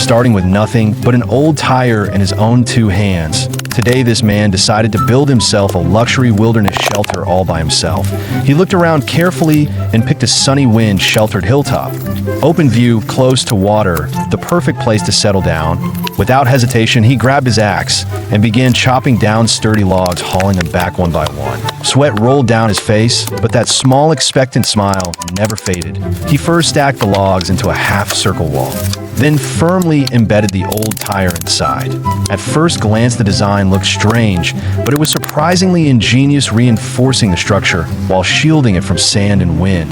starting with nothing but an old tire in his own two hands. Today, this man decided to build himself a luxury wilderness shelter all by himself. He looked around carefully and picked a sunny wind-sheltered hilltop. Open view, close to water, the perfect place to settle down. Without hesitation, he grabbed his axe and began chopping down sturdy logs, hauling them back one by one. Sweat rolled down his face, but that small, expectant smile never faded. He first stacked the logs into a half-circle wall, then firmly embedded the old tire inside. At first glance, the design looked strange, but it was surprisingly ingenious, reinforcing the structure while shielding it from sand and wind.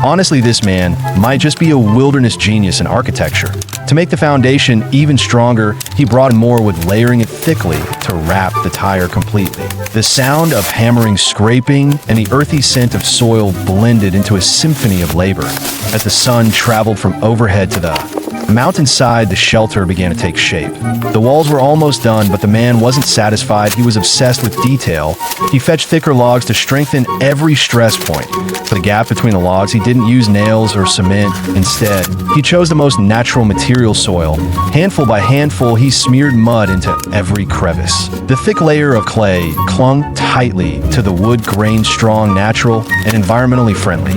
Honestly, this man might just be a wilderness genius in architecture. To make the foundation even stronger, he brought in more with layering it thickly to wrap the tire completely. The sound of hammering, scraping, and the earthy scent of soil blended into a symphony of labor. As the sun traveled from overhead to the mountainside, the shelter began to take shape. The walls were almost done, but the man wasn't satisfied. He was obsessed with detail. He fetched thicker logs to strengthen every stress point. For the gap between the logs, he didn't use nails or cement. Instead, he chose the most natural material, soil. Handful by handful, he smeared mud into every crevice. The thick layer of clay clung tightly to the wood grain, strong, natural, and environmentally friendly.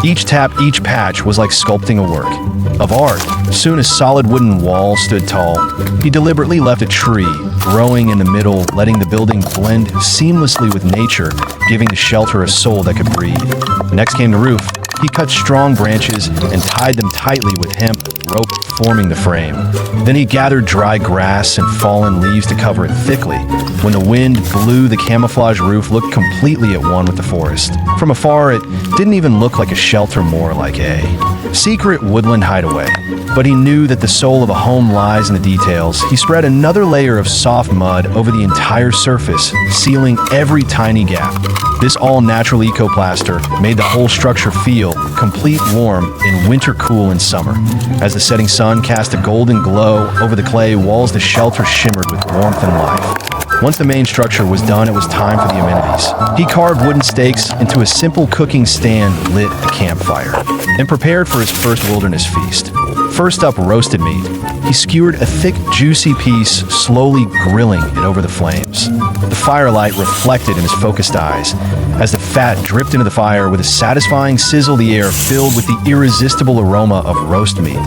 Each tap, each patch was like sculpting a work of art. Soon a solid wooden wall stood tall. He deliberately left a tree growing in the middle, letting the building blend seamlessly with nature, giving the shelter a soul that could breathe. Next came the roof. He cut strong branches and tied them tightly with hemp rope, forming the frame. Then he gathered dry grass and fallen leaves to cover it thickly. When the wind blew, the camouflage roof looked completely at one with the forest. From afar, it didn't even look like a shelter, more like a secret woodland hideaway. But he knew that the soul of a home lies in the details. He spread another layer of soft mud over the entire surface, sealing every tiny gap. This all-natural ecoplaster made the whole structure feel complete, warm in winter, cool in summer. As the setting sun cast a golden glow over the clay walls, the shelter shimmered with warmth and life. Once the main structure was done, it was time for the amenities. He carved wooden stakes into a simple cooking stand, lit a campfire, and prepared for his first wilderness feast. First up, roasted meat. He skewered a thick, juicy piece, slowly grilling it over the flames. The firelight reflected in his focused eyes as the fat dripped into the fire with a satisfying sizzle, the air filled with the irresistible aroma of roast meat.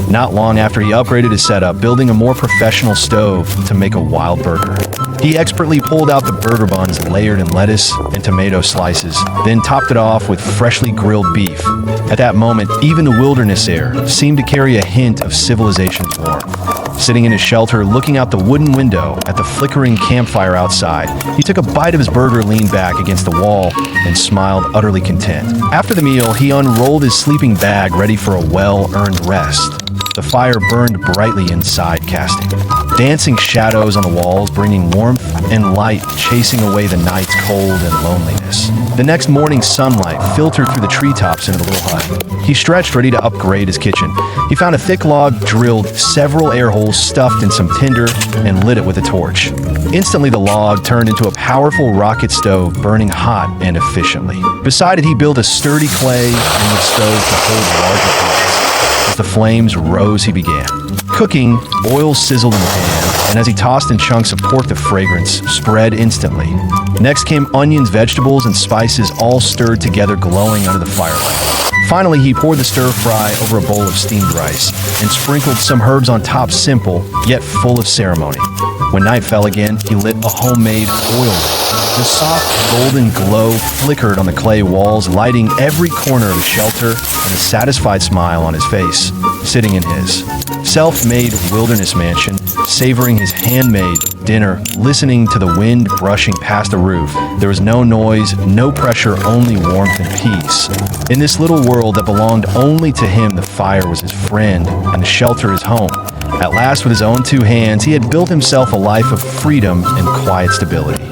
Not long after, he upgraded his setup, building a more professional stove to make a wild burger. He expertly pulled out the burger buns layered in lettuce and tomato slices, then topped it off with freshly grilled beef. At that moment, even the wilderness air seemed to carry a hint of civilization's warmth. Sitting in his shelter, looking out the wooden window at the flickering campfire outside, he took a bite of his burger, leaned back against the wall, and smiled, utterly content. After the meal, he unrolled his sleeping bag, ready for a well-earned rest. The fire burned brightly inside, casting dancing shadows on the walls, bringing warmth and light, chasing away the night's cold and loneliness. The next morning's sunlight filtered through the treetops into the little hut. He stretched, ready to upgrade his kitchen. He found a thick log, drilled several air holes, stuffed in some tinder, and lit it with a torch. Instantly, the log turned into a powerful rocket stove, burning hot and efficiently. Beside it, he built a sturdy clay and wood stove to hold larger pots. As the flames rose, he began cooking. Oil sizzled in the pan, and as he tossed in chunks of pork, the fragrance spread instantly. Next came onions, vegetables, and spices, all stirred together, glowing under the firelight. Finally, he poured the stir-fry over a bowl of steamed rice and sprinkled some herbs on top, simple, yet full of ceremony. When night fell again, he lit a homemade oil lamp. The soft, golden glow flickered on the clay walls, lighting every corner of the shelter, and a satisfied smile on his face. Sitting in his self-made wilderness mansion, savoring his handmade dinner, listening to the wind brushing past the roof, there was no noise, no pressure, only warmth and peace. In this little world that belonged only to him, the fire was his friend, and the shelter his home. At last, with his own two hands, he had built himself a life of freedom and quiet stability.